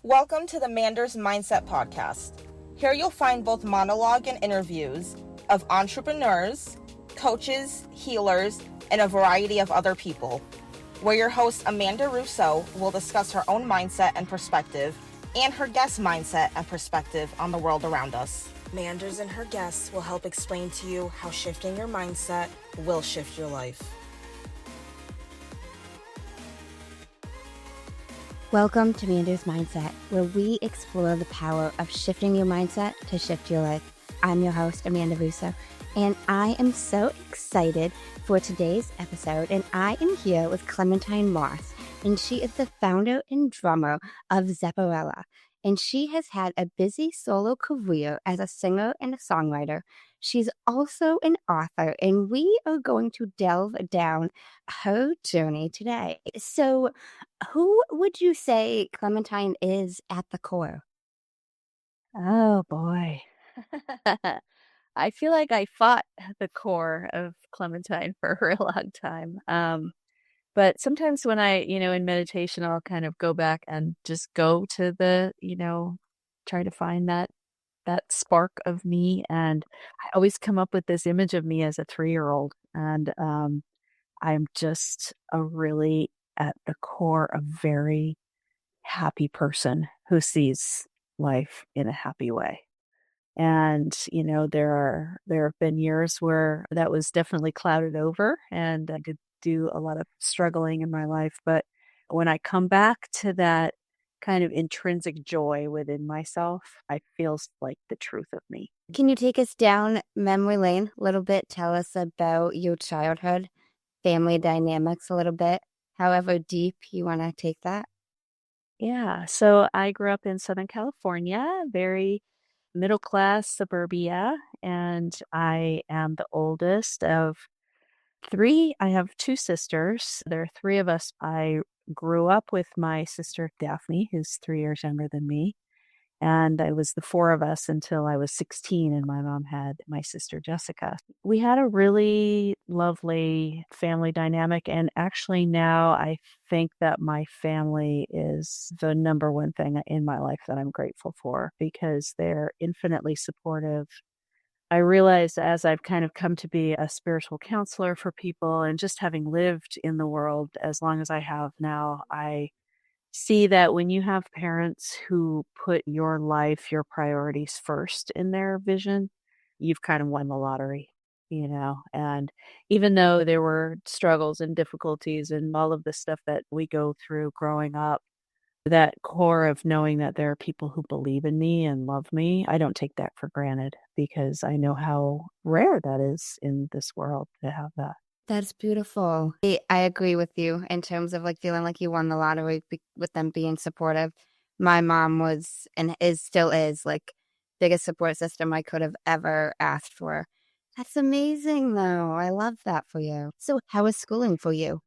Welcome to the Manders Mindset podcast. Here you'll find both monologue and interviews of entrepreneurs, coaches, healers, and a variety of other people, where your host Amanda Russo will discuss her own mindset and perspective and her guest mindset and perspective on the world around us. Manders and her guests will help explain to you how shifting your mindset will shift your life. Welcome to Manders Mindset, where we explore the power of shifting your mindset to shift your life. I'm your host, Amanda Russo, and I am so excited for today's episode. And I am here with Clementine Moss, and she is the founder and drummer of Zepparella. And she has had a busy solo career as a singer and a songwriter. She's also an author, and we are going to delve down her journey today. So, who would you say Clementine is at the core? Oh boy. I feel like I fought the core of Clementine for a real long time. But sometimes when in meditation, I'll kind of go back and just go to try to find that spark of me. And I always come up with this image of me as a 3-year-old. And I'm just a really, at the core, a very happy person who sees life in a happy way. And, there have been years where that was definitely clouded over and I did do a lot of struggling in my life. But when I come back to that kind of intrinsic joy within myself, I feels like the truth of me. Can you take us down memory lane a little bit? Tell us about your childhood, family dynamics a little bit, however deep you want to take that. Yeah. So I grew up in Southern California, very middle class suburbia, and I am the oldest of 3. I have 2 sisters. There are 3 of us. I grew up with my sister Daphne, who's 3 years younger than me. And I was the 4 of us until I was 16 and my mom had my sister Jessica. We had a really lovely family dynamic. And actually now I think that my family is the number one thing in my life that I'm grateful for because they're infinitely supportive. I realized as I've kind of come to be a spiritual counselor for people and just having lived in the world as long as I have now, I see that when you have parents who put your life, your priorities first in their vision, you've kind of won the lottery. And even though there were struggles and difficulties and all of the stuff that we go through growing up, that core of knowing that there are people who believe in me and love me, I don't take that for granted because I know how rare that is in this world to have that. That's beautiful. I agree with you in terms of like feeling like you won the lottery with them being supportive. My mom was and still is like biggest support system I could have ever asked for. That's amazing though. I love that for you. So how was schooling for you?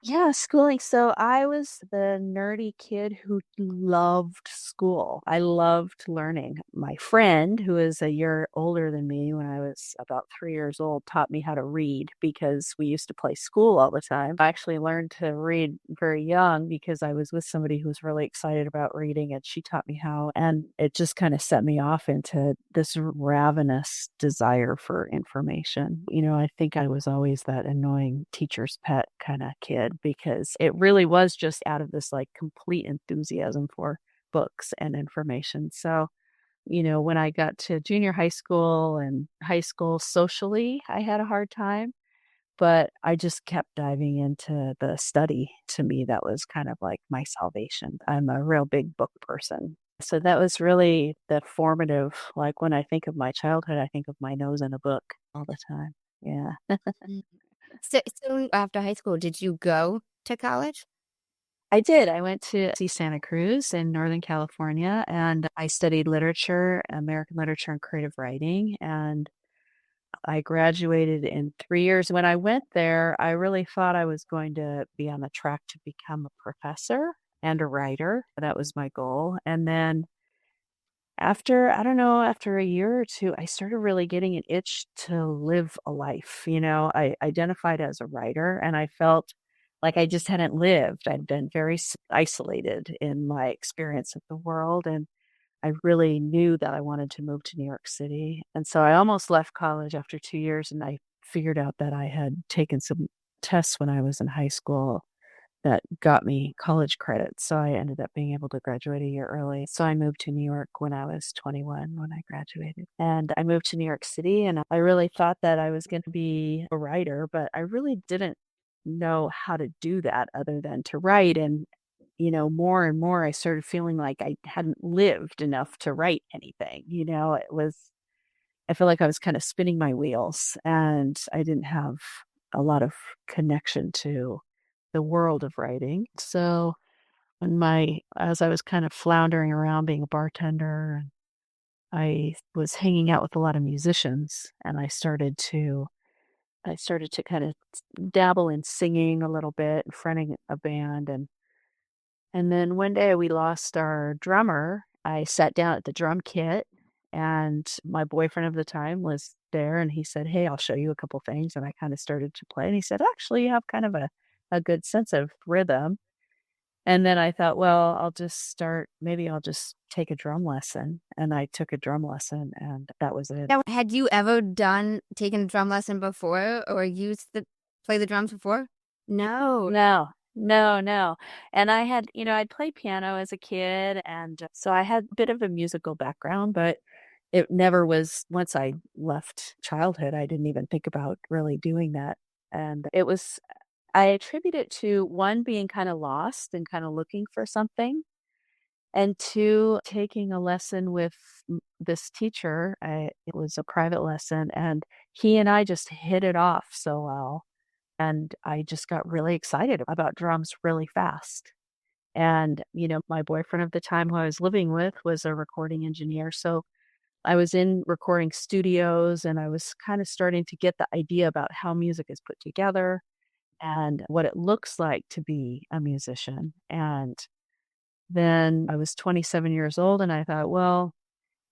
Yeah, schooling. So I was the nerdy kid who loved school. I loved learning. My friend, who is a year older than me when I was about 3 years old, taught me how to read because we used to play school all the time. I actually learned to read very young because I was with somebody who was really excited about reading and she taught me how. And it just kind of set me off into this ravenous desire for information. I think I was always that annoying teacher's pet kind of kid because it really was just out of this like complete enthusiasm for books and information. So, when I got to junior high school and high school socially, I had a hard time, but I just kept diving into the study. To me, that was kind of like my salvation. I'm a real big book person. So that was really the formative, like when I think of my childhood, I think of my nose in a book all the time. Yeah. Mm. So after high school, did you go to college? I did. I went to see Santa Cruz in Northern California and I studied literature, American literature and creative writing. And I graduated in 3 years. When I went there, I really thought I was going to be on the track to become a professor and a writer. That was my goal. And then I don't know, after a year or 2, I started really getting an itch to live a life. I identified as a writer and I felt like I just hadn't lived. I'd been very isolated in my experience of the world. And I really knew that I wanted to move to New York City. And so I almost left college after 2 years. And I figured out that I had taken some tests when I was in high school that got me college credits. So I ended up being able to graduate a year early. So I moved to New York when I was 21 when I graduated. And I moved to New York City and I really thought that I was going to be a writer, but I really didn't know how to do that other than to write. And, more and more I started feeling like I hadn't lived enough to write anything. I feel like I was kind of spinning my wheels and I didn't have a lot of connection to the world of writing. So as I was kind of floundering around being a bartender, I was hanging out with a lot of musicians and I started to kind of dabble in singing a little bit, fronting a band and then one day we lost our drummer. I sat down at the drum kit and my boyfriend of the time was there and he said, "Hey, I'll show you a couple things." And I kind of started to play and he said, "Actually, you have kind of a good sense of rhythm." And then I thought, well, maybe I'll just take a drum lesson. And I took a drum lesson and that was it. Now, had you ever taken a drum lesson before or play the drums before? No. No, no, no. And I'd played piano as a kid. And so I had a bit of a musical background, but it never was, once I left childhood, I didn't even think about really doing that. And I attribute it to one, being kind of lost and kind of looking for something, and two, taking a lesson with this teacher. It was a private lesson, and he and I just hit it off so well. And I just got really excited about drums really fast. And, my boyfriend of the time who I was living with was a recording engineer. So I was in recording studios and I was kind of starting to get the idea about how music is put together and what it looks like to be a musician. And then I was 27 years old and I thought, well,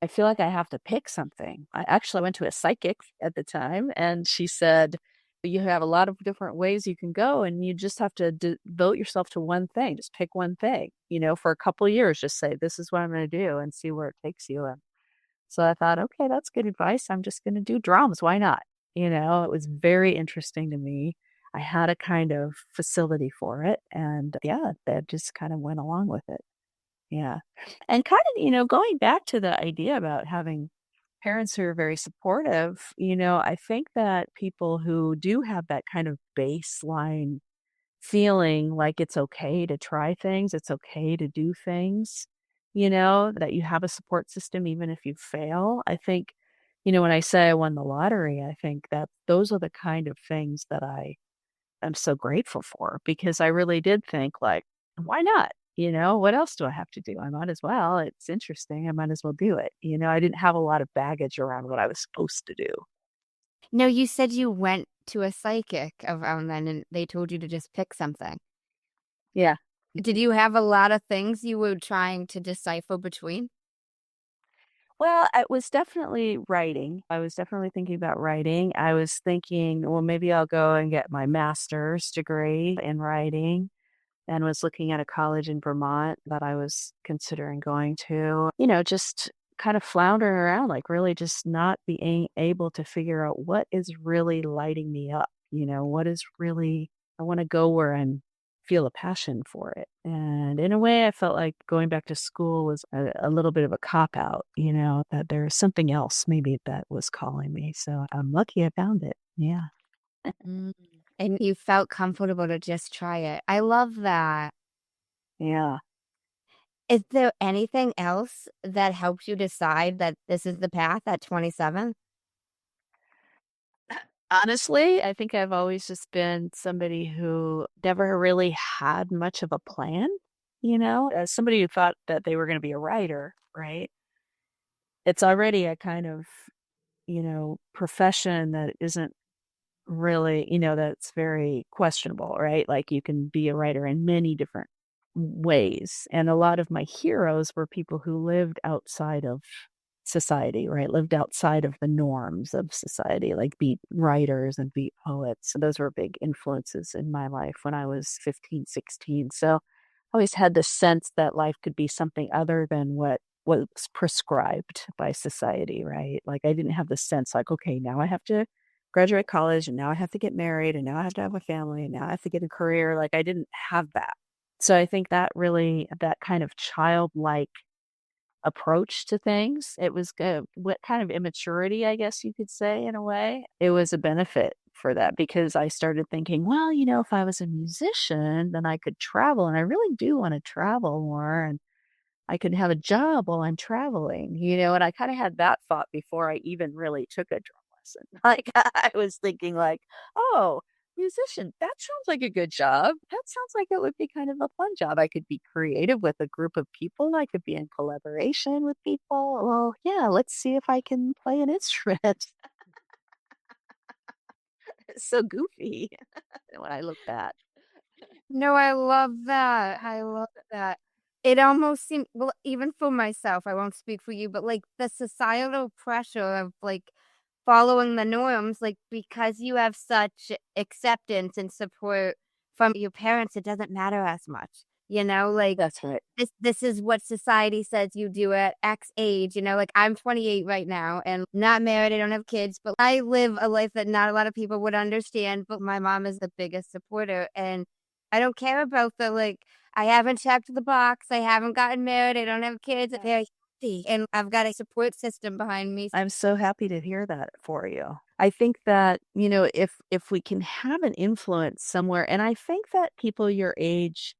I feel like I have to pick something. I actually went to a psychic at the time and she said, "You have a lot of different ways you can go and you just have to devote yourself to one thing. Just pick one thing, for a couple of years, just say, this is what I'm going to do and see where it takes you." And so I thought, okay, that's good advice. I'm just going to do drums. Why not? It was very interesting to me. I had a kind of facility for it. And yeah, that just kind of went along with it. Yeah. And kind of, going back to the idea about having parents who are very supportive, I think that people who do have that kind of baseline feeling like it's okay to try things, it's okay to do things, that you have a support system even if you fail. I think, when I say I won the lottery, I think that those are the kind of things that I'm so grateful for because I really did think like, why not? What else do I have to do? I might as well. It's interesting. I might as well do it. I didn't have a lot of baggage around what I was supposed to do. No, you said you went to a psychic around then and they told you to just pick something. Yeah. Did you have a lot of things you were trying to decipher between? Well, it was definitely writing. I was definitely thinking about writing. I was thinking, well, maybe I'll go and get my master's degree in writing, and was looking at a college in Vermont that I was considering going to, just kind of floundering around, like really just not being able to figure out what is really lighting me up. What is really, I want to go where feel a passion for it. And in a way, I felt like going back to school was a little bit of a cop out, that there's something else maybe that was calling me. So I'm lucky I found it. Yeah. Mm. And you felt comfortable to just try it. I love that. Yeah. Is there anything else that helps you decide that this is the path at 27? Honestly, I think I've always just been somebody who never really had much of a plan, as somebody who thought that they were going to be a writer, right? It's already a kind of, profession that isn't really, that's very questionable, right? Like you can be a writer in many different ways. And a lot of my heroes were people who lived outside of society, right? Lived outside of the norms of society, like beat writers and beat poets. So those were big influences in my life when I was 15, 16. So I always had this sense that life could be something other than what was prescribed by society, right? Like I didn't have the sense like, okay, now I have to graduate college and now I have to get married and now I have to have a family and now I have to get a career. Like I didn't have that. So I think that really, that kind of childlike approach to things. It was good. What kind of immaturity, I guess you could say, in a way. It was a benefit for that because I started thinking, well, if I was a musician, then I could travel. And I really do want to travel more. And I could have a job while I'm traveling, and I kind of had that thought before I even really took a drum lesson. Like I was thinking like, oh, musician, that sounds like a good job. That sounds like it would be kind of a fun job. I could be creative with a group of people. I could be in collaboration with people. Well, yeah, let's see if I can play an instrument. It's so goofy when I look back. No, I love that. I love that. It almost seemed, well, even for myself, I won't speak for you, but like the societal pressure of like following the norms, like because you have such acceptance and support from your parents, it doesn't matter as much. Like That's right. this is what society says you do at X age. Like I'm 28 right now and not married. I don't have kids, but I live a life that not a lot of people would understand. But my mom is the biggest supporter, and I don't care about the like. I haven't checked the box. I haven't gotten married. I don't have kids. I'm very happy, and I've got a support system behind me. I'm so happy to hear that for you. I think that, if we can have an influence somewhere, and I think that people your age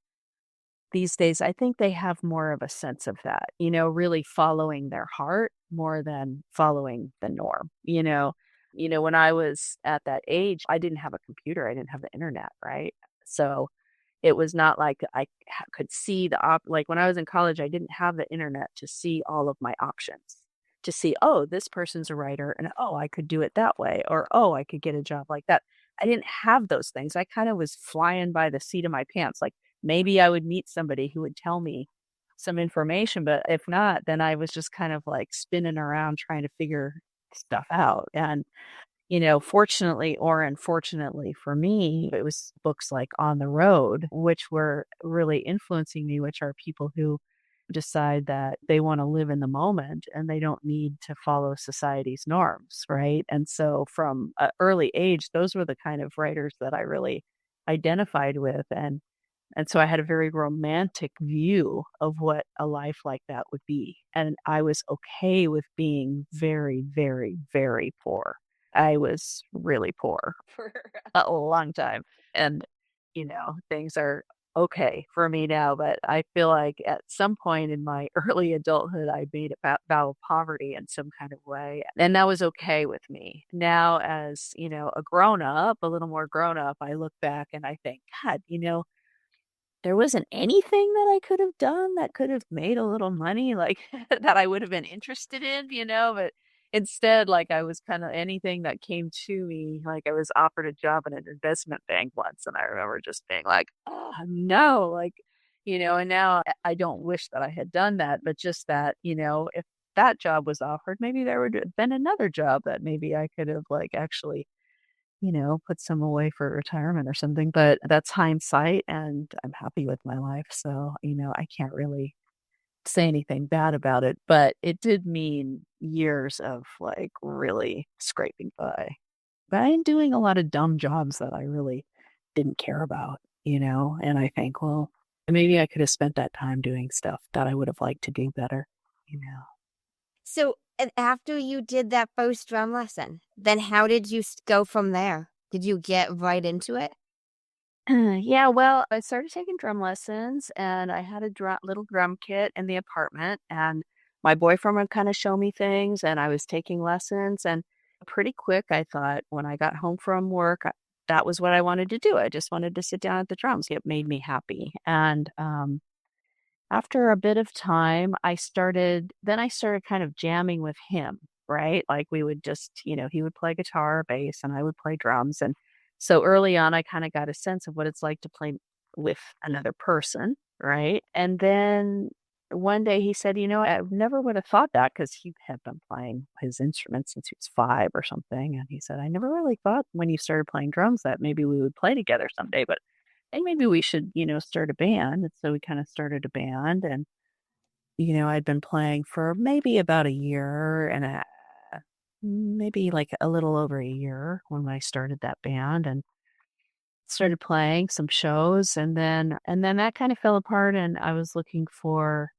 these days, I think they have more of a sense of that, really following their heart more than following the norm. When I was at that age, I didn't have a computer, I didn't have the internet, right? So it was not like I could see like when I was in college, I didn't have the internet to see all of my options, to see, oh, this person's a writer and oh, I could do it that way, or oh, I could get a job like that. I didn't have those things. I kind of was flying by the seat of my pants. Like maybe I would meet somebody who would tell me some information, but if not, then I was just kind of like spinning around trying to figure stuff out. And fortunately or unfortunately for me, it was books like On the Road, which were really influencing me, which are people who decide that they want to live in the moment and they don't need to follow society's norms, right? And so from an early age, those were the kind of writers that I really identified with. And so I had a very romantic view of what a life like that would be. And I was okay with being very, very, very poor. I was really poor for a long time. And, things are okay for me now. But I feel like at some point in my early adulthood, I made a vow of poverty in some kind of way. And that was okay with me. Now, as, a grown up, a little more grown up, I look back and I think, God, there wasn't anything that I could have done that could have made a little money, like, that I would have been interested in, but instead, like, I was kinda anything that came to me, like, I was offered a job in an investment bank once, and I remember just being like, "Oh, no," like, and now I don't wish that I had done that, but just that, if that job was offered, maybe there would have been another job that maybe I could have, like, actually put some away for retirement or something, but that's hindsight and I'm happy with my life. So, I can't really say anything bad about it, but it did mean years of like really scraping by. But I'm doing a lot of dumb jobs that I really didn't care about, and I think, well, maybe I could have spent that time doing stuff that I would have liked to do better, you know. So, and after you did that first drum lesson, then how did you go from there? Did you get right into it? Yeah, well, I started taking drum lessons and I had a little drum kit in the apartment and my boyfriend would kind of show me things and I was taking lessons and pretty quick I thought when I got home from work that was what I wanted to do. I just wanted to sit down at the drums. It made me happy. And after a bit of time, I started kind of jamming with him, right? Like we would just, he would play guitar, bass, and I would play drums. And so early on, I kind of got a sense of what it's like to play with another person, right? And then one day he said, I never would have thought that because he had been playing his instrument since he was 5 or something. And he said, I never really thought when you started playing drums that maybe we would play together someday, but and maybe we should, start a band. And so we kind of started a band. And, I'd been playing for maybe about a year and maybe like a little over a year when I started that band and started playing some shows. And then that kind of fell apart and I was looking for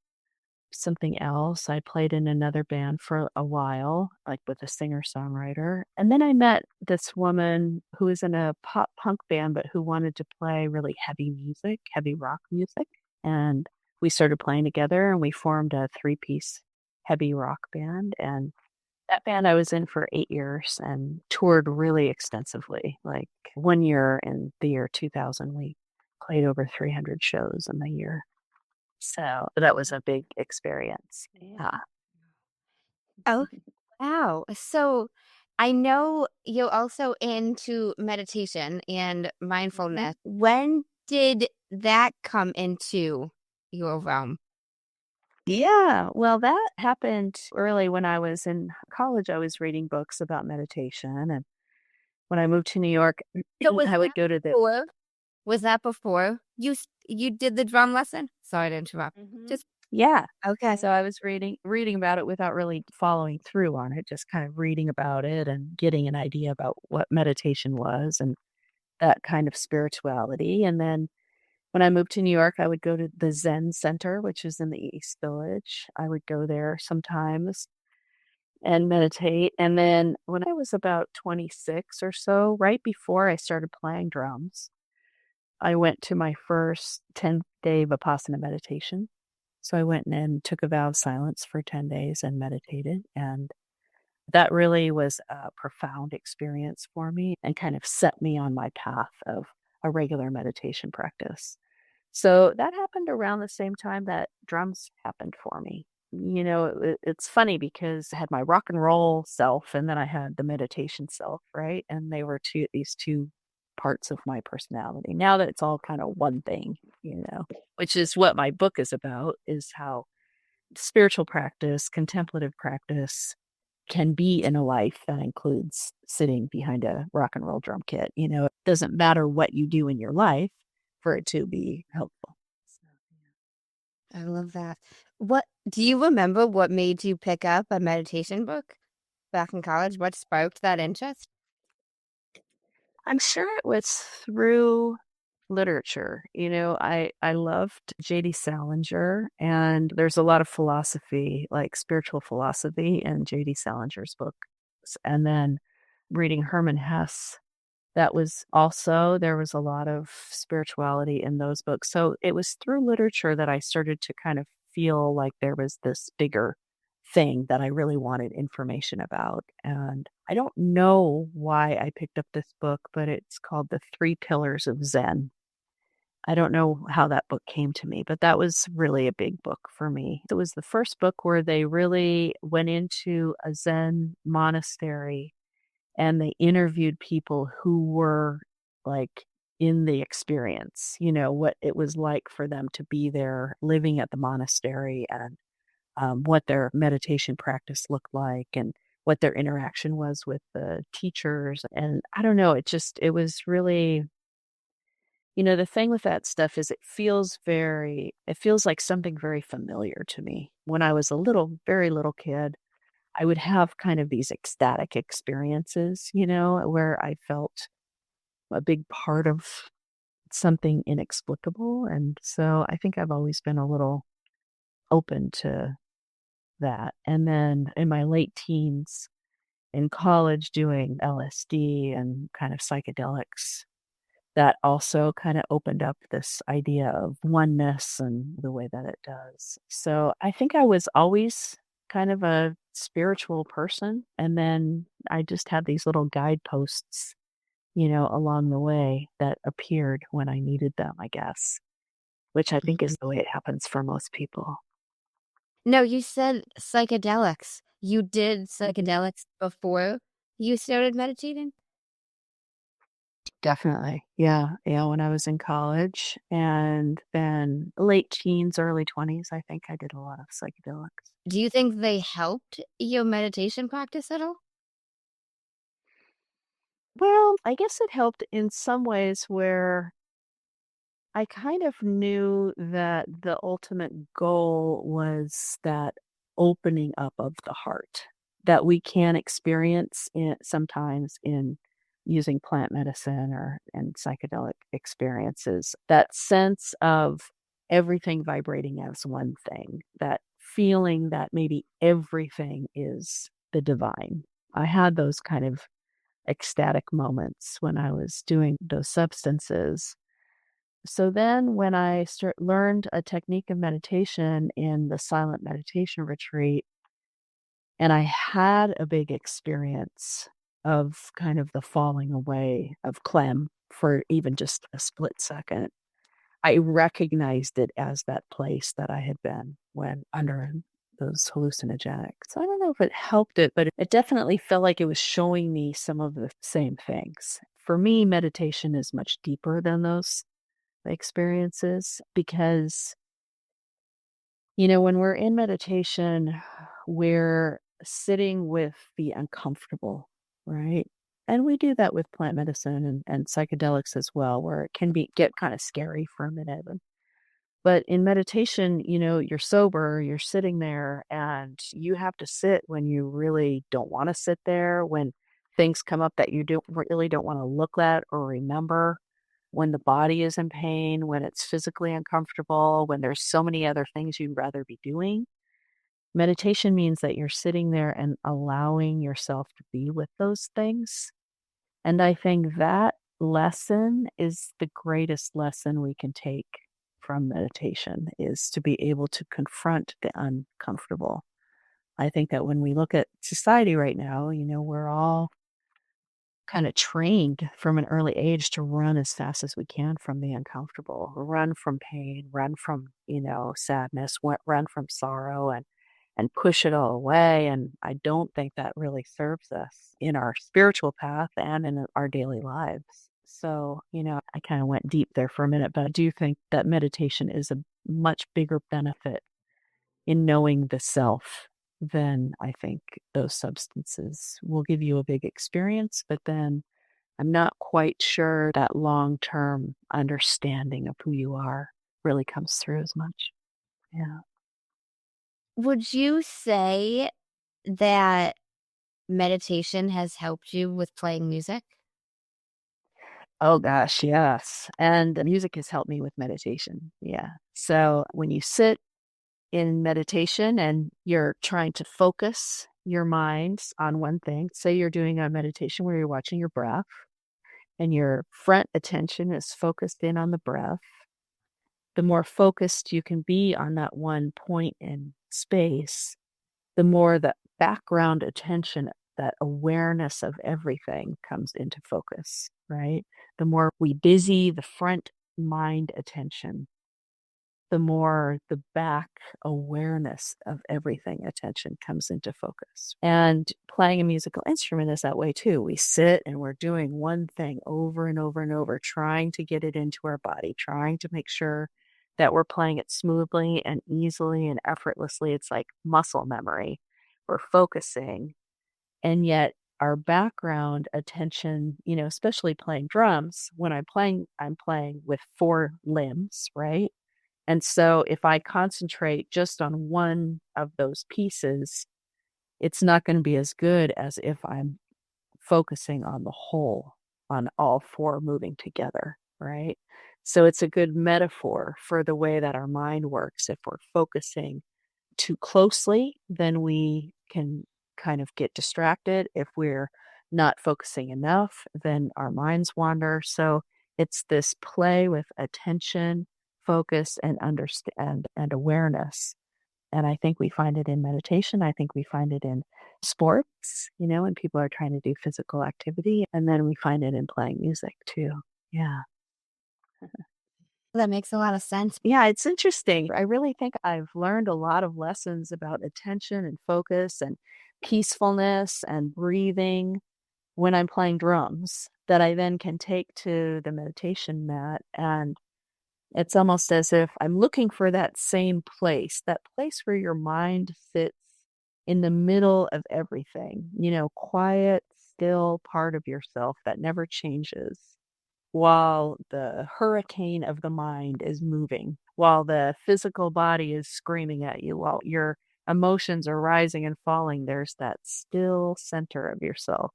something else. I played in another band for a while, like with a singer-songwriter. And then I met this woman who was in a pop punk band, but who wanted to play really heavy music, heavy rock music. And we started playing together and we formed a 3-piece heavy rock band. And that band I was in for 8 years and toured really extensively. Like one year in the year 2000, we played over 300 shows in the year. So that was a big experience. Yeah. Oh, wow. So I know you're also into meditation and Mhm. mindfulness. When did that come into your realm? Yeah. Well, that happened early when I was in college. I was reading books about meditation. And when I moved to New York, So was I would that go to the. before? Was that before you did the drum lesson? Sorry to interrupt. Mhm. Just Yeah. okay. So I was reading about it without really following through on it, just kind of reading about it and getting an idea about what meditation was and that kind of spirituality. And then when I moved to New York, I would go to the Zen Center, which is in the East Village. I would go there sometimes and meditate. And then when I was about 26 or so, right before I started playing drums, I went to my first 10-day Vipassana meditation. So I went and took a vow of silence for 10 days and meditated. And that really was a profound experience for me and kind of set me on my path of a regular meditation practice. So that happened around the same time that drums happened for me. It's funny because I had my rock and roll self and then I had the meditation self, right? And they were these two parts of my personality. Now that it's all kind of one thing, which is what my book is about, is how spiritual practice, contemplative practice can be in a life that includes sitting behind a rock and roll drum kit. It doesn't matter what you do in your life for it to be helpful. So, I love that. What do you remember what made you pick up a meditation book back in college? What sparked that interest? I'm sure it was through literature. I loved J.D. Salinger, and there's a lot of philosophy, like spiritual philosophy in J.D. Salinger's books. And then reading Hermann Hesse, there was a lot of spirituality in those books. So it was through literature that I started to kind of feel like there was this bigger thing that I really wanted information about. And I don't know why I picked up this book, but it's called The 3 Pillars of Zen. I don't know how that book came to me, but that was really a big book for me. It was the first book where they really went into a Zen monastery and they interviewed people who were like in the experience, what it was like for them to be there living at the monastery and what their meditation practice looked like and what their interaction was with the teachers. And I don't know, it was really, the thing with that stuff is it feels like something very familiar to me. When I was a very little kid, I would have kind of these ecstatic experiences, where I felt a big part of something inexplicable. And so I think I've always been a little open to that. And then in my late teens, in college, doing LSD and kind of psychedelics, that also kind of opened up this idea of oneness and the way that it does. So I think I was always kind of a spiritual person. And then I just had these little guideposts, along the way that appeared when I needed them, I guess, which I think is Mhm. the way it happens for most people. No, you said psychedelics. You did Mhm. psychedelics before you started meditating? Definitely. Yeah. Yeah. When I was in college and then late teens, early 20s, I think I did a lot of psychedelics. Do you think they helped your meditation practice at all? Well, I guess it helped in some ways where I kind of knew that the ultimate goal was that opening up of the heart that we can experience sometimes in using plant medicine or and psychedelic experiences. That sense of everything vibrating as one thing, that feeling that maybe everything is the divine. I had those kind of ecstatic moments when I was doing those substances. So then when I learned a technique of meditation in the silent meditation retreat, and I had a big experience of kind of the falling away of Clem for even just a split second, I recognized it as that place that I had been when under those hallucinogenics. So I don't know if it helped it, but it definitely felt like it was showing me some of the same things. For me, meditation is much deeper than those experiences because, when we're in meditation, we're sitting with the uncomfortable, right? And we do that with plant medicine and psychedelics as well, where it can get kind of scary for a minute. But in meditation, you're sober, you're sitting there, and you have to sit when you really don't want to sit there, when things come up that you don't want to look at or remember, when the body is in pain, when it's physically uncomfortable, when there's so many other things you'd rather be doing. Meditation means that you're sitting there and allowing yourself to be with those things. And I think that lesson is the greatest lesson we can take from meditation is to be able to confront the uncomfortable. I think that when we look at society right now, we're all kind of trained from an early age to run as fast as we can from the uncomfortable, run from pain, run from, sadness, run from sorrow and push it all away. And I don't think that really serves us in our spiritual path and in our daily lives. So, I kind of went deep there for a minute, but I do think that meditation is a much bigger benefit in knowing the self than I think those substances will give you a big experience. But then I'm not quite sure that long term understanding of who you are really comes through as much. Yeah. Would you say that meditation has helped you with playing music? Oh gosh, yes. And the music has helped me with meditation. Yeah. So when you sit in meditation and you're trying to focus your mind on one thing, say you're doing a meditation where you're watching your breath and your front attention is focused in on the breath, the more focused you can be on that one point in space, the more the background attention, that awareness of everything comes into focus, right? The more we busy the front mind attention, the more the back awareness of everything attention comes into focus. And playing a musical instrument is that way too. We sit and we're doing one thing over and over and over, trying to get it into our body, trying to make sure that we're playing it smoothly and easily and effortlessly. It's like muscle memory. We're focusing, and yet our background attention, especially playing drums, when I'm playing with four limbs, right? And so if I concentrate just on one of those pieces, it's not going to be as good as if I'm focusing on the whole, on all four moving together, right? So it's a good metaphor for the way that our mind works. If we're focusing too closely, then we can kind of get distracted. If we're not focusing enough, then our minds wander. So it's this play with attention, focus, and understand and awareness. And I think we find it in meditation. I think we find it in sports, when people are trying to do physical activity. And then we find it in playing music too. Yeah. That makes a lot of sense. Yeah, it's interesting. I really think I've learned a lot of lessons about attention and focus and peacefulness and breathing when I'm playing drums that I then can take to the meditation mat. And it's almost as if I'm looking for that same place, that place where your mind sits in the middle of everything, quiet, still part of yourself that never changes while the hurricane of the mind is moving, while the physical body is screaming at you, while your emotions are rising and falling. There's that still center of yourself.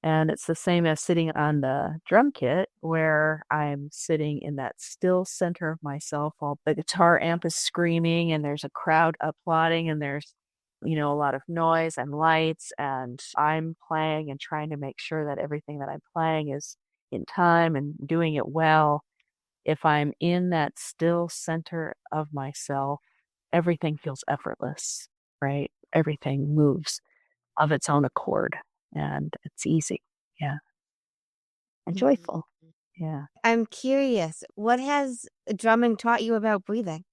And it's the same as sitting on the drum kit where I'm sitting in that still center of myself while the guitar amp is screaming and there's a crowd applauding and there's, a lot of noise and lights, and I'm playing and trying to make sure that everything that I'm playing is in time and doing it well. If I'm in that still center of myself, everything feels effortless, right? Everything moves of its own accord and it's easy. Yeah. And Mhm. joyful. Yeah. I'm curious, what has drumming taught you about breathing?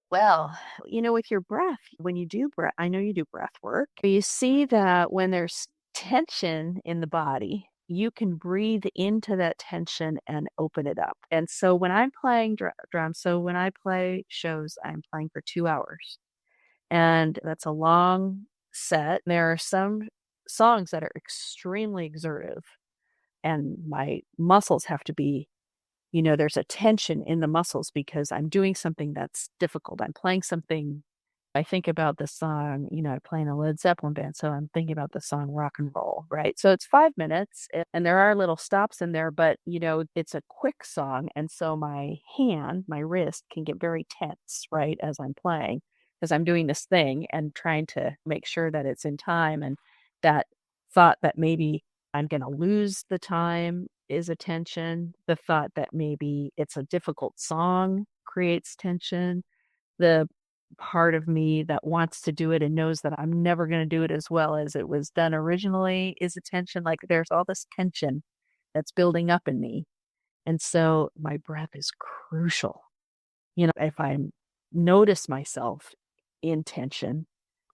Well, with your breath, when you do breath, I know you do breath work. You see that when there's tension in the body, you can breathe into that tension and open it up. And so when I'm playing drums, so when I play shows, I'm playing for 2 hours. And that's a long set. There are some songs that are extremely exertive, and my muscles have to be, there's a tension in the muscles because I'm doing something that's difficult. I'm playing something. I think about the song, I play in a Led Zeppelin band, so I'm thinking about the song Rock and Roll, right? So it's 5 minutes and there are little stops in there, but it's a quick song. And so my wrist can get very tense, right, as I'm playing, because I'm doing this thing and trying to make sure that it's in time. And that thought that maybe I'm going to lose the time is a tension. The thought that maybe it's a difficult song creates tension. The part of me that wants to do it and knows that I'm never going to do it as well as it was done originally is a tension. Like there's all this tension that's building up in me. And so my breath is crucial. If I notice myself in tension,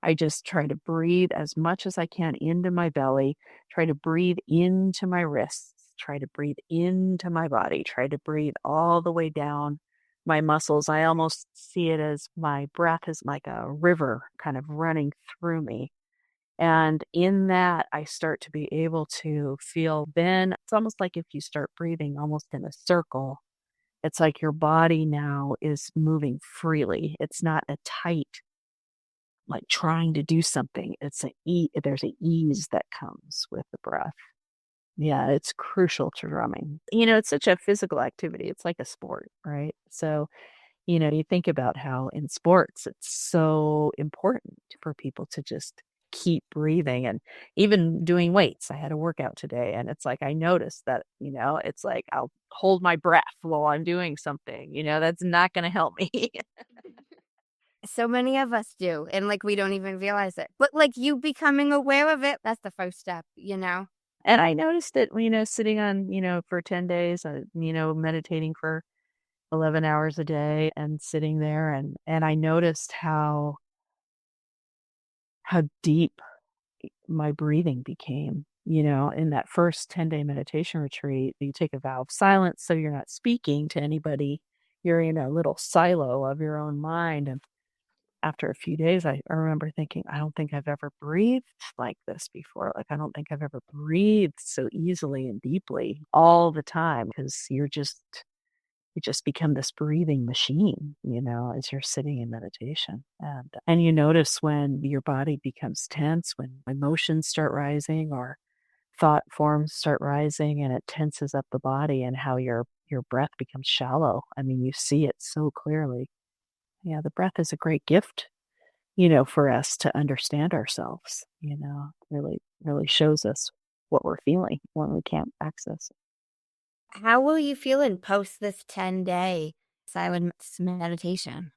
I just try to breathe as much as I can into my belly, try to breathe into my wrists, try to breathe into my body, try to breathe all the way down my muscles. I almost see it as my breath is like a river kind of running through me. And in that, I start to be able to feel, then it's almost like if you start breathing almost in a circle, it's like your body now is moving freely. It's not a tight, like trying to do something. There's an ease that comes with the breath. Yeah, it's crucial to drumming. It's such a physical activity. It's like a sport, right? So, you think about how in sports it's so important for people to just keep breathing, and even doing weights. I had a workout today and it's like I noticed that, it's like I'll hold my breath while I'm doing something. That's not going to help me. So many of us do, and like we don't even realize it. But like you becoming aware of it, that's the first step, you know? And I noticed it, sitting on, for 10 days, meditating for 11 hours a day and sitting there, and I noticed how deep my breathing became. In that first 10-day meditation retreat, you take a vow of silence, so you're not speaking to anybody. You're in a little silo of your own mind. And after a few days, I remember thinking, I don't think I've ever breathed like this before. Like, I don't think I've ever breathed so easily and deeply all the time, because you just become this breathing machine, as you're sitting in meditation. And you notice when your body becomes tense, when emotions start rising or thought forms start rising, and it tenses up the body, and how your breath becomes shallow. I mean, you see it so clearly. Yeah, the breath is a great gift, for us to understand ourselves, really, really shows us what we're feeling when we can't access it. How will you feel in post this 10-day silence meditation?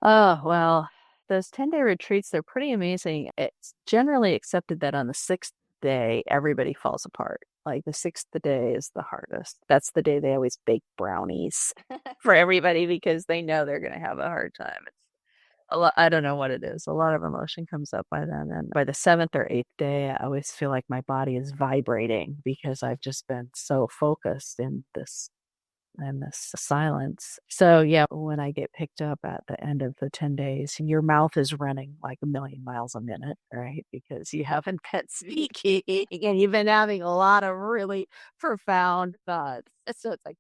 Oh, well, those 10-day retreats, they're pretty amazing. It's generally accepted that on the sixth day, everybody falls apart. Like the sixth day is the hardest. That's the day they always bake brownies for everybody because they know they're going to have a hard time. I don't know what it is. A lot of emotion comes up by then. And by the seventh or eighth day, I always feel like my body is vibrating because I've just been so focused in this silence. So yeah, when I get picked up at the end of the 10 days, your mouth is running like a million miles a minute, right? Because you haven't been speaking and you've been having a lot of really profound thoughts. So it's like,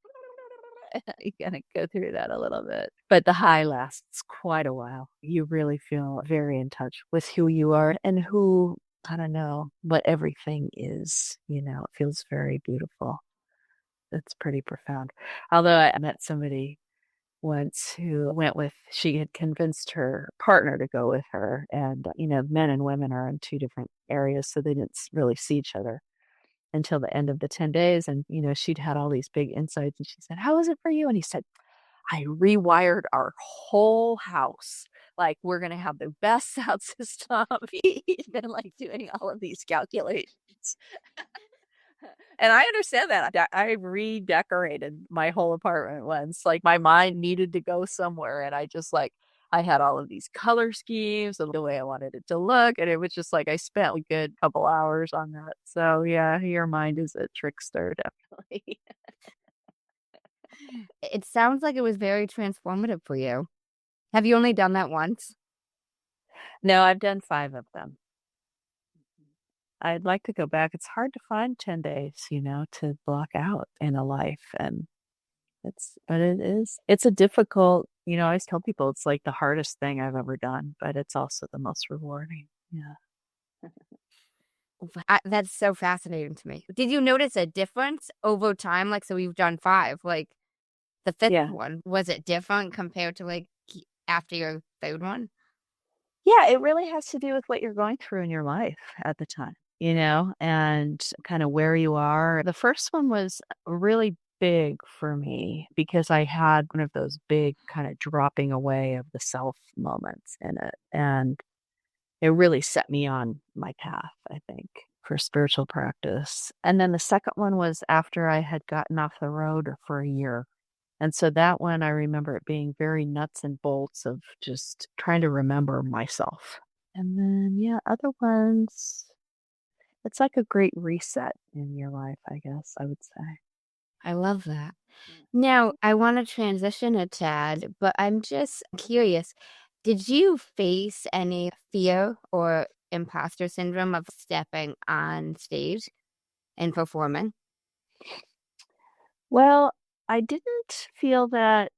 you gotta go through that a little bit. But the high lasts quite a while. You really feel very in touch with who you are and who, I don't know, what everything is. It feels very beautiful. It's pretty profound. Although I met somebody once who she had convinced her partner to go with her. And, men and women are in two different areas, so they didn't really see each other until the end of the 10 days. And, she'd had all these big insights. And she said, "How was it for you?" And he said, "I rewired our whole house. Like, we're going to have the best sound system." He's been like doing all of these calculations. And I understand that. I redecorated my whole apartment once. Like, my mind needed to go somewhere, and I had all of these color schemes and the way I wanted it to look, and it was just like I spent a good couple hours on that. So yeah, your mind is a trickster, definitely. It sounds like it was very transformative for you. Have you only done that once? No, I've done 5 of them. I'd like to go back. It's hard to find 10 days, to block out in a life. And it's a difficult, I always tell people it's like the hardest thing I've ever done, but it's also the most rewarding. Yeah. That's so fascinating to me. Did you notice a difference over time? Like, so we've done 5. Like, the 5th Yeah. one, was it different compared to like after your 3rd one? Yeah, it really has to do with what you're going through in your life at the time, and kind of where you are. The first one was really big for me because I had one of those big kind of dropping away of the self moments in it. And it really set me on my path, I think, for spiritual practice. And then the second one was after I had gotten off the road for a year. And so that one, I remember it being very nuts and bolts of just trying to remember myself. And then, yeah, other ones, it's like a great reset in your life, I guess I would say. I love that. Now, I want to transition a tad, but I'm just curious. Did you face any fear or imposter syndrome of stepping on stage and performing? Well, I didn't feel that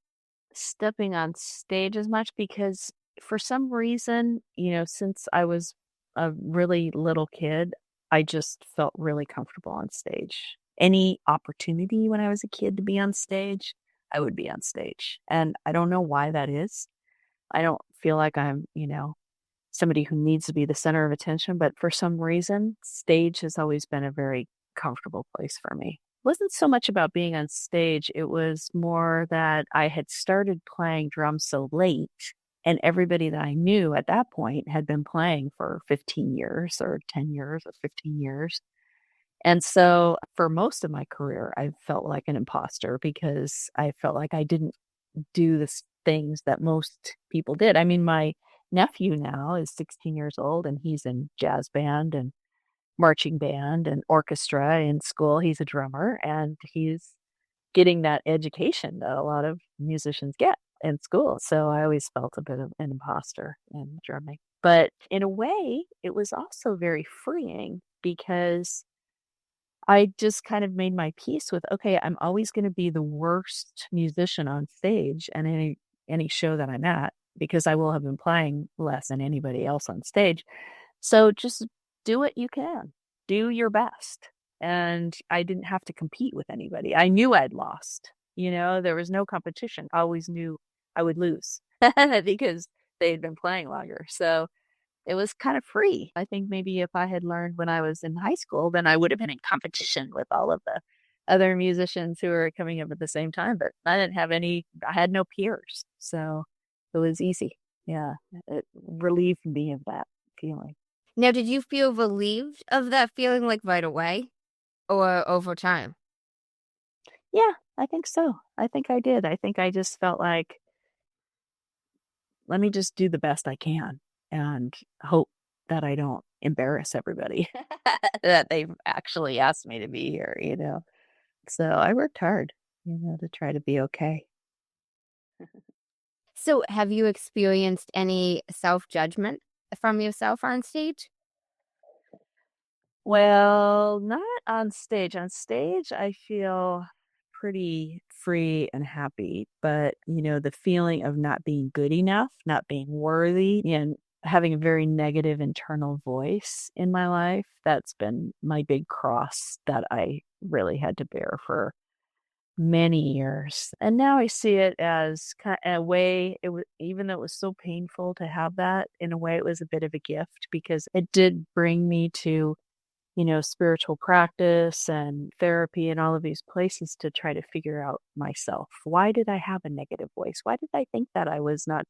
stepping on stage as much because for some reason, since I was a really little kid, I just felt really comfortable on stage. Any opportunity when I was a kid to be on stage, I would be on stage. And I don't know why that is. I don't feel like I'm, somebody who needs to be the center of attention, but for some reason, stage has always been a very comfortable place for me. It wasn't so much about being on stage, it was more that I had started playing drums so late, and everybody that I knew at that point had been playing for 15 years or 10 years or 15 years. And so for most of my career, I felt like an imposter because I felt like I didn't do the things that most people did. I mean, my nephew now is 16 years old and he's in jazz band and marching band and orchestra in school. He's a drummer and he's getting that education that a lot of musicians get in school. So I always felt a bit of an imposter in drumming. But in a way, it was also very freeing because I just kind of made my peace with, okay, I'm always going to be the worst musician on stage and any show that I'm at because I will have been playing less than anybody else on stage. So just do what you can. Do your best. And I didn't have to compete with anybody. I knew I'd lost. There was no competition. I always knew I would lose because they had been playing longer. So it was kind of free. I think maybe if I had learned when I was in high school, then I would have been in competition with all of the other musicians who were coming up at the same time. But I had no peers. So it was easy. Yeah. It relieved me of that feeling. Now, did you feel relieved of that feeling like right away or over time? Yeah, I think so. I think I did. I think I just felt like let me just do the best I can and hope that I don't embarrass everybody that they've actually asked me to be here. So I worked hard, to try to be okay. So, have you experienced any self-judgment from yourself on stage? Well, not on stage. On stage, I feel pretty free and happy, but the feeling of not being good enough, not being worthy, and having a very negative internal voice in my life, that's been my big cross that I really had to bear for many years. And now I see it as kind of a way it was, even though it was so painful to have that, in a way it was a bit of a gift because it did bring me to spiritual practice and therapy and all of these places to try to figure out myself. Why did I have a negative voice? Why did I think that I was not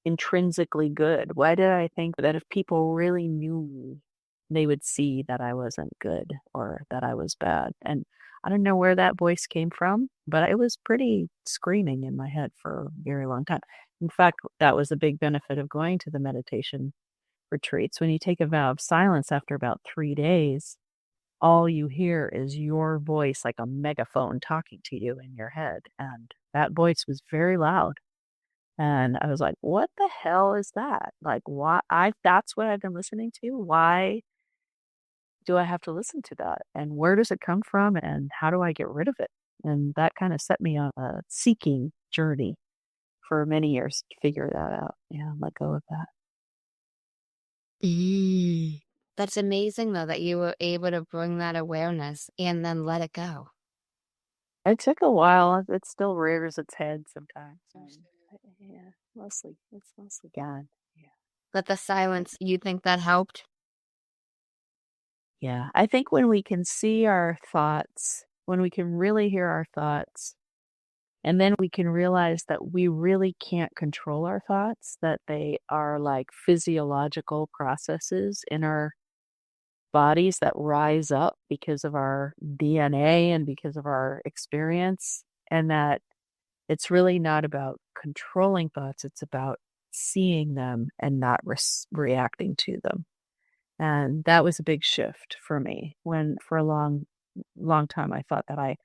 intrinsically good? Why did I think that if people really knew me, they would see that I wasn't good or that I was bad? And I don't know where that voice came from, but it was pretty screaming in my head for a very long time. In fact, that was a big benefit of going to the meditation retreats. When you take a vow of silence after about 3 days, all you hear is your voice like a megaphone talking to you in your head. And that voice was very loud. And I was like, what the hell is that? Like, why? That's what I've been listening to. Why do I have to listen to that? And where does it come from? And how do I get rid of it? And that kind of set me on a seeking journey for many years to figure that out. Yeah, let go of that. That's amazing, though, that you were able to bring that awareness and then let it go. It took a while. It still rears its head sometimes. Yeah, it's mostly gone. Yeah. But the silence, you think that helped? Yeah. I think when we can see our thoughts, when we can really hear our thoughts, and then we can realize that we really can't control our thoughts, that they are like physiological processes in our bodies that rise up because of our DNA and because of our experience, and that it's really not about controlling thoughts, it's about seeing them and not reacting to them. And that was a big shift for me when for a long time I thought that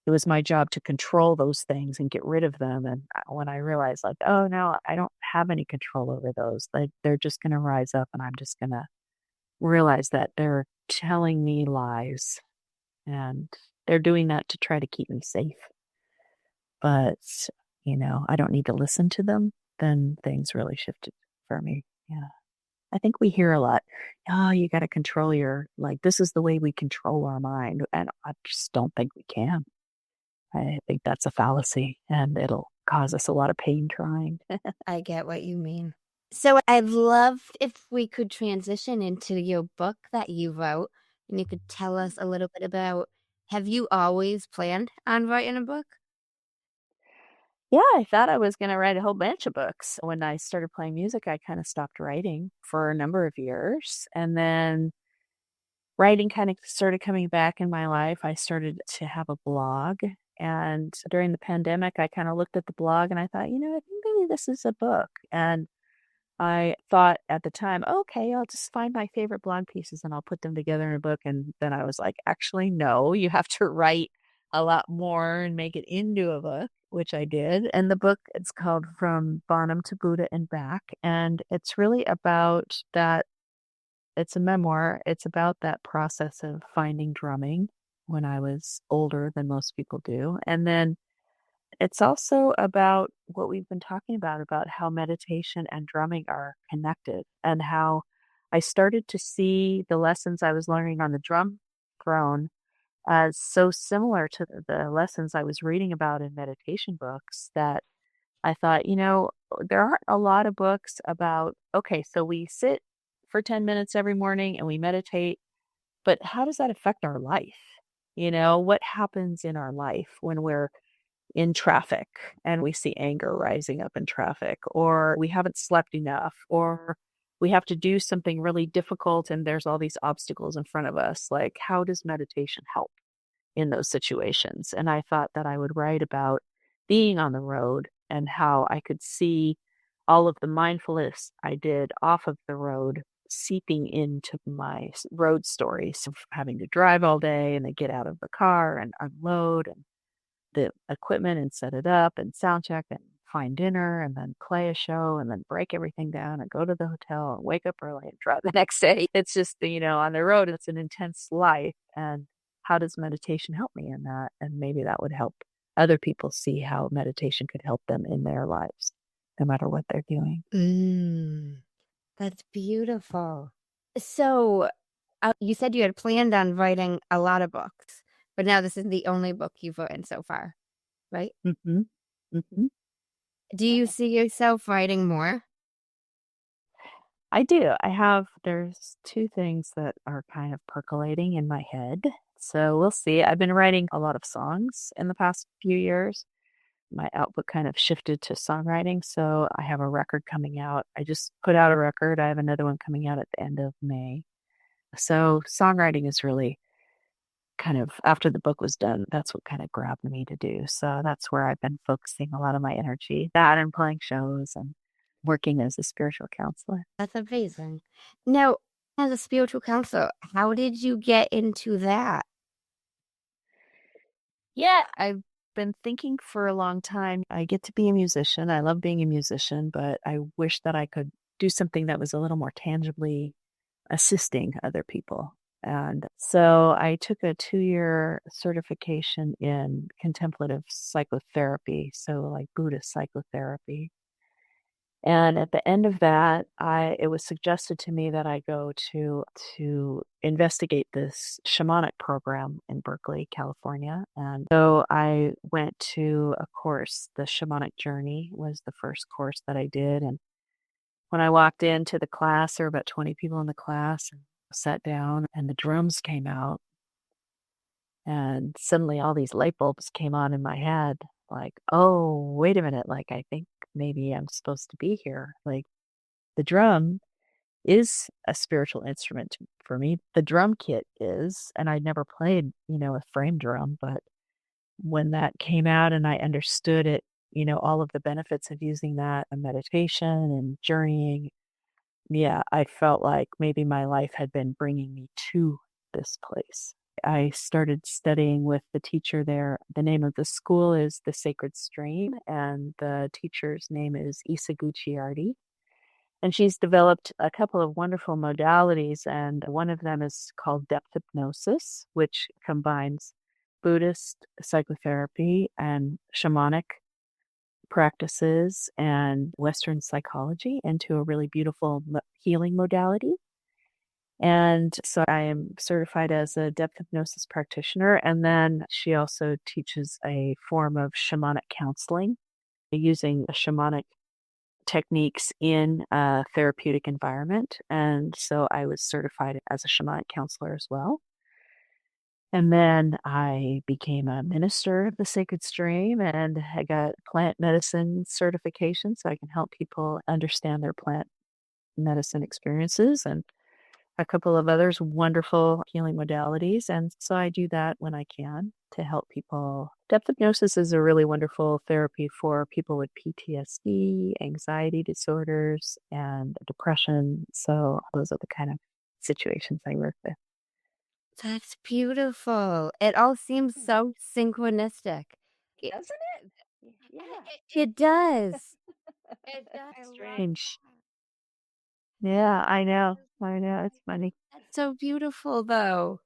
it was my job to control those things and get rid of them. And when I realized like, oh no, I don't have any control over those. They're just going to rise up and I'm just going to realize that they're telling me lies and they're doing that to try to keep me safe. But, I don't need to listen to them, then things really shifted for me. Yeah. I think we hear a lot, oh, you got to control this is the way we control our mind. And I just don't think we can. I think that's a fallacy and it'll cause us a lot of pain trying. I get what you mean. So I'd love if we could transition into your book that you wrote and you could tell us a little bit about, have you always planned on writing a book? Yeah, I thought I was going to write a whole bunch of books. When I started playing music, I kind of stopped writing for a number of years. And then writing kind of started coming back in my life. I started to have a blog. And during the pandemic, I kind of looked at the blog and I thought, I think maybe this is a book. And I thought at the time, okay, I'll just find my favorite blog pieces and I'll put them together in a book. And then I was like, actually, no, you have to write a lot more and make it into a book, which I did. And the book, it's called From Bonham to Buddha and Back. And it's really about that. It's a memoir. It's about that process of finding drumming when I was older than most people do. And then it's also about what we've been talking about how meditation and drumming are connected and how I started to see the lessons I was learning on the drum throne as so similar to the lessons I was reading about in meditation books that I thought, there aren't a lot of books about, okay, so we sit for 10 minutes every morning and we meditate, but how does that affect our life? What happens in our life when we're in traffic and we see anger rising up in traffic, or we haven't slept enough, or we have to do something really difficult and there's all these obstacles in front of us? Like, how does meditation help in those situations? And I thought that I would write about being on the road and how I could see all of the mindfulness I did off of the road seeping into my road stories of having to drive all day and then get out of the car and unload and the equipment and set it up and sound check and find dinner and then play a show and then break everything down and go to the hotel and wake up early and drive the next day. It's just, on the road, it's an intense life. And how does meditation help me in that? And maybe that would help other people see how meditation could help them in their lives, no matter what they're doing. That's beautiful. So, you said you had planned on writing a lot of books, but now this is the only book you've written so far, right? Mm-hmm. Mm-hmm. Do you see yourself writing more? I do. There's two things that are kind of percolating in my head. So we'll see. I've been writing a lot of songs in the past few years. My output kind of shifted to songwriting. So I have a record coming out. I just put out a record. I have another one coming out at the end of May. So songwriting is really kind of, after the book was done, that's what kind of grabbed me to do. So that's where I've been focusing a lot of my energy, that and playing shows and working as a spiritual counselor. That's amazing. Now, as a spiritual counselor, how did you get into that? Yeah, I've been thinking for a long time. I get to be a musician. I love being a musician, but I wish that I could do something that was a little more tangibly assisting other people. And so I took a 2-year certification in contemplative psychotherapy, so like Buddhist psychotherapy. And at the end of that, it was suggested to me that I go to investigate this shamanic program in Berkeley, California. And so I went to a course. The shamanic journey was the first course that I did. And when I walked into the class, there were about 20 people in the class, and sat down and the drums came out. And suddenly all these light bulbs came on in my head, like, oh, wait a minute, like, I think maybe I'm supposed to be here. Like, the drum is a spiritual instrument for me. The drum kit is, and I'd never played, a frame drum, but when that came out and I understood it, all of the benefits of using that in meditation and journeying, yeah, I felt like maybe my life had been bringing me to this place. I started studying with the teacher there. The name of the school is The Sacred Stream, and the teacher's name is Isaguchi Ardi. And she's developed a couple of wonderful modalities, and one of them is called depth hypnosis, which combines Buddhist psychotherapy and shamanic practices and Western psychology into a really beautiful healing modality. And so I am certified as a depth hypnosis practitioner. And then she also teaches a form of shamanic counseling using shamanic techniques in a therapeutic environment. And so I was certified as a shamanic counselor as well. And then I became a minister of the Sacred Stream, and I got plant medicine certification so I can help people understand their plant medicine experiences, and a couple of others wonderful healing modalities. And so I do that when I can to help people. Depth hypnosis is a really wonderful therapy for people with PTSD, anxiety disorders, and depression. So those are the kind of situations I work with. That's beautiful. It all seems so synchronistic. Doesn't it? Yeah. It does. It does. I love Strange. that. Yeah, I know. I know. It's funny. That's so beautiful, though.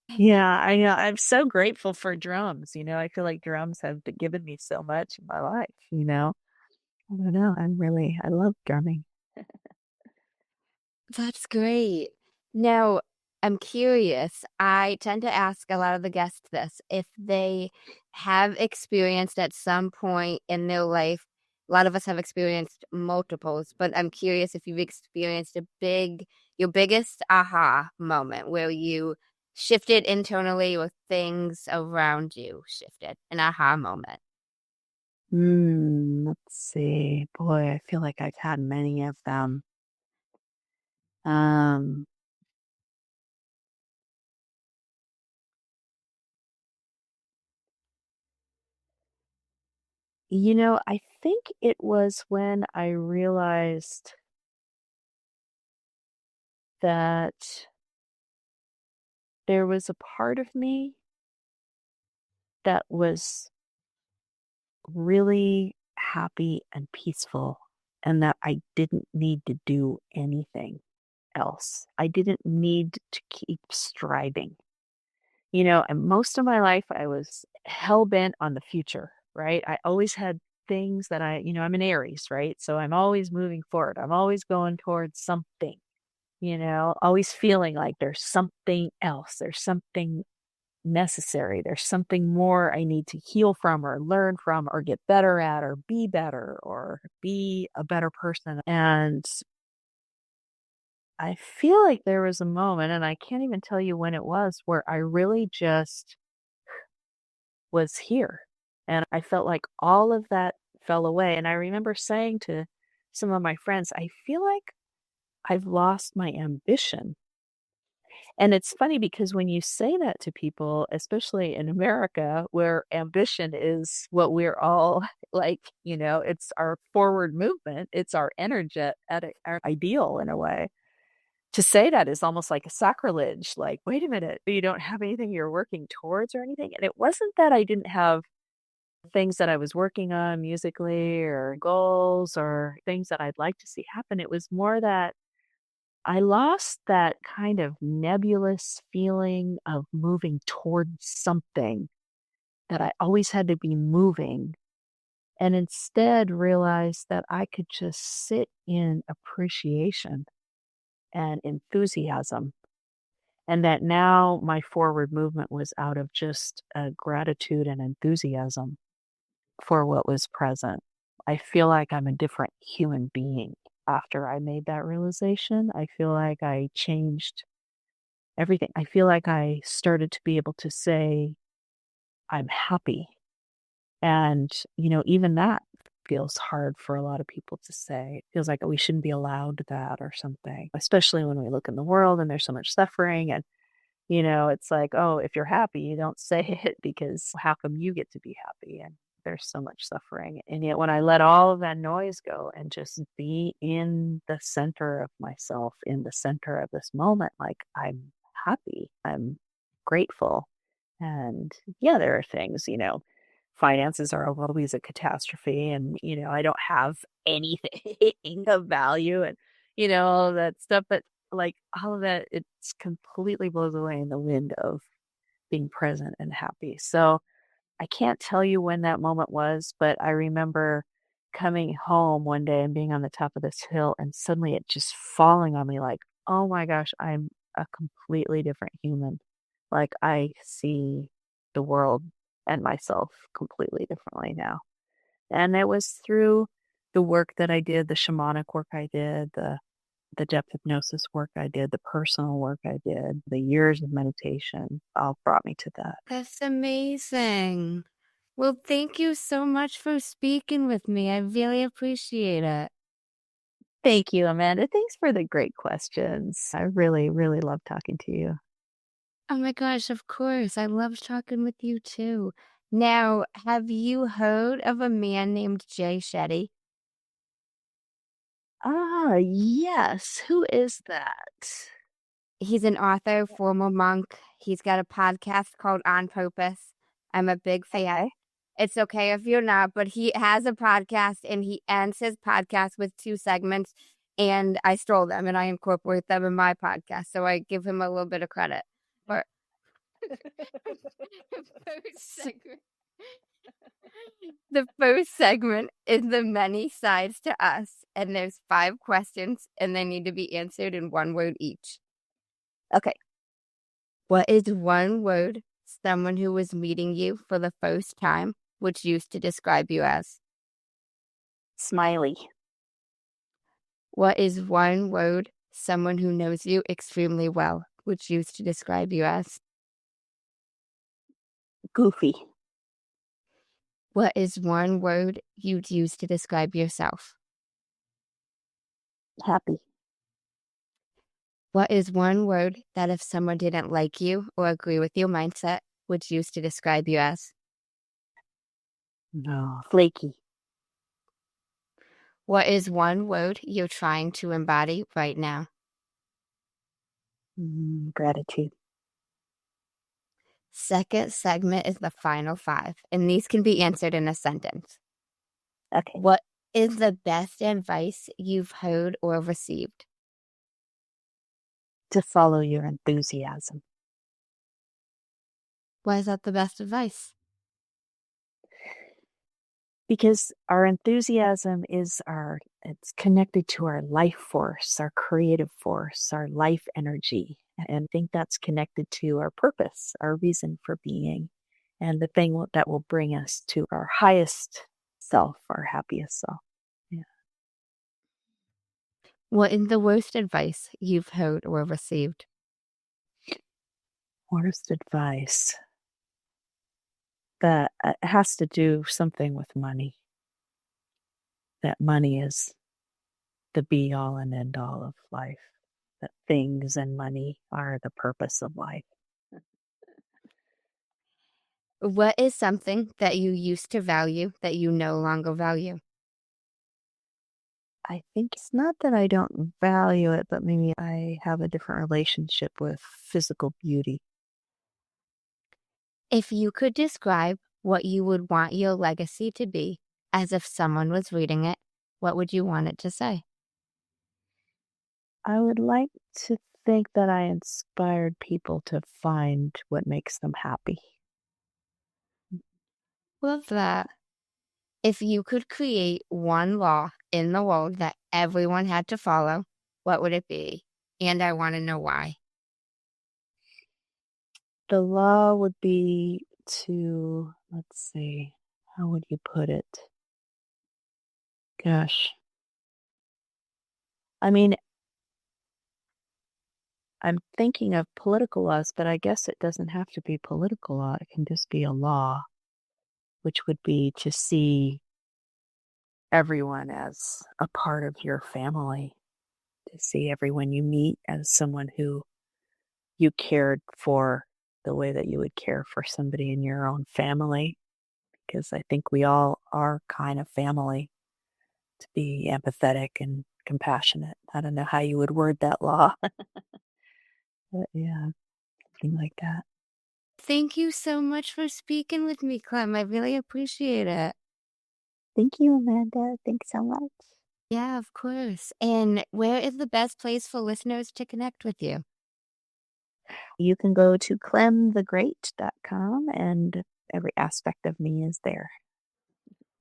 Yeah, I know. I'm so grateful for drums. I feel like drums have given me so much in my life. I don't know. I love drumming. That's great. Now, I'm curious. I tend to ask a lot of the guests this if they have experienced at some point in their life. A lot of us have experienced multiples, but I'm curious if you've experienced your biggest aha moment where you shifted internally or things around you shifted, an aha moment. Let's see. Boy, I feel like I've had many of them. Um, I think it was when I realized that there was a part of me that was really happy and peaceful, and that I didn't need to do anything else. I didn't need to keep striving. And most of my life I was hell bent on the future, right? I always had things that I'm an Aries, right? So I'm always moving forward. I'm always going towards something, always feeling like there's something else. There's something necessary. There's something more I need to heal from or learn from or get better at or be better or be a better person. And I feel like there was a moment, and I can't even tell you when it was, where I really just was here. And I felt like all of that fell away. And I remember saying to some of my friends, I feel like I've lost my ambition. And it's funny because when you say that to people, especially in America, where ambition is what we're all like, it's our forward movement, it's our energy, our ideal in a way. To say that is almost like a sacrilege. Like, wait a minute, you don't have anything you're working towards or anything. And it wasn't that I didn't have things that I was working on musically or goals or things that I'd like to see happen. It was more that I lost that kind of nebulous feeling of moving towards something, that I always had to be moving, and instead realized that I could just sit in appreciation and enthusiasm, and that now my forward movement was out of just gratitude and enthusiasm for what was present. I feel like I'm a different human being after I made that realization. I feel like I changed everything. I feel like I started to be able to say, I'm happy. And, even that feels hard for a lot of people to say. It feels like we shouldn't be allowed that or something, especially when we look in the world and there's so much suffering. And, it's like, oh, if you're happy, you don't say it, because how come you get to be happy? And there's so much suffering. And yet when I let all of that noise go and just be in the center of myself, in the center of this moment, like, I'm happy, I'm grateful. And yeah, there are things, finances are always a catastrophe, and, I don't have anything of value, and, all that stuff. But like all of that, it's completely blows away in the wind of being present and happy. So I can't tell you when that moment was, but I remember coming home one day and being on the top of this hill and suddenly it just falling on me like, oh my gosh, I'm a completely different human. Like, I see the world and myself completely differently now. And it was through the work that I did, the shamanic work I did, the depth hypnosis work I did, the personal work I did, the years of meditation all brought me to that. That's amazing. Well, thank you so much for speaking with me. I really appreciate it. Thank you, Amanda. Thanks for the great questions. I really, really love talking to you. Oh my gosh, of course. I love talking with you too. Now, have you heard of a man named Jay Shetty? Ah, yes. Who is that? He's an author, former monk. He's got a podcast called On Purpose. I'm a big fan. Okay. It's okay if you're not, but he has a podcast and he ends his podcast with 2 segments, and I stole them and I incorporate them in my podcast. So I give him a little bit of credit. But the first segment is the many sides to us, and there's 5 questions, and they need to be answered in 1 word each. Okay. What is 1 word someone who was meeting you for the first time would use to describe you as? Smiley. What is 1 word someone who knows you extremely well would use to describe you as? Goofy. What is 1 word you'd use to describe yourself? Happy. What is 1 word that if someone didn't like you or agree with your mindset would use to describe you as? No. Flaky. What is one word you're trying to embody right now? Gratitude. Second segment is the final 5, and these can be answered in a sentence. Okay. What is the best advice you've heard or received? To follow your enthusiasm. Why is that the best advice? Because our enthusiasm it's connected to our life force, our creative force, our life energy. And I think that's connected to our purpose, our reason for being, and the thing that will bring us to our highest self, our happiest self. Yeah. What is the worst advice you've heard or received? Worst advice. That it has to do something with money. That money is the be all and end all of life. That things and money are the purpose of life. What is something that you used to value that you no longer value? I think it's not that I don't value it, but maybe I have a different relationship with physical beauty. If you could describe what you would want your legacy to be as if someone was reading it, what would you want it to say? I would like to think that I inspired people to find what makes them happy. Love that. If you could create one law in the world that everyone had to follow, what would it be? And I want to know why. The law would be to, let's see, how would you put it? Gosh. I mean, I'm thinking of political laws, but I guess it doesn't have to be political law. It can just be a law, which would be to see everyone as a part of your family, to see everyone you meet as someone who you cared for the way that you would care for somebody in your own family. Because I think we all are kind of family, to be empathetic and compassionate. I don't know how you would word that law, but yeah, something like that. Thank you so much for speaking with me, Clem. I really appreciate it. Thank you, Amanda. Thanks so much. Yeah, of course. And where is the best place for listeners to connect with you? You can go to clemthegreat.com and every aspect of me is there.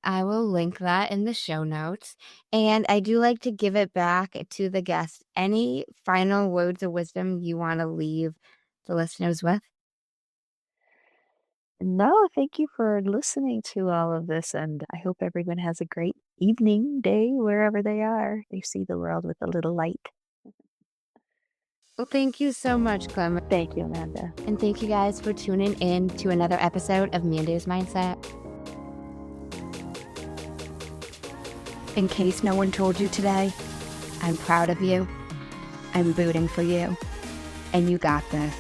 I will link that in the show notes. And I do like to give it back to the guest. Any final words of wisdom you want to leave the listeners with? No, thank you for listening to all of this, and I hope everyone has a great evening, day, wherever they are. They see the world with a little light. Well, thank you so much, Clem. Thank you, Amanda. And thank you guys for tuning in to another episode of Manders Mindset. In case no one told you today, I'm proud of you. I'm rooting for you. And you got this.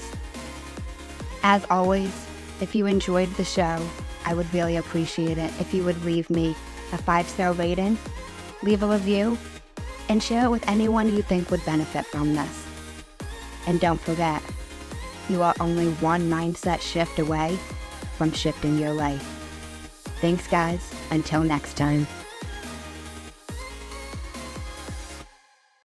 As always, if you enjoyed the show, I would really appreciate it if you would leave me a 5-star rating, leave a review, and share it with anyone you think would benefit from this. And don't forget, you are only one mindset shift away from shifting your life. Thanks, guys. Until next time.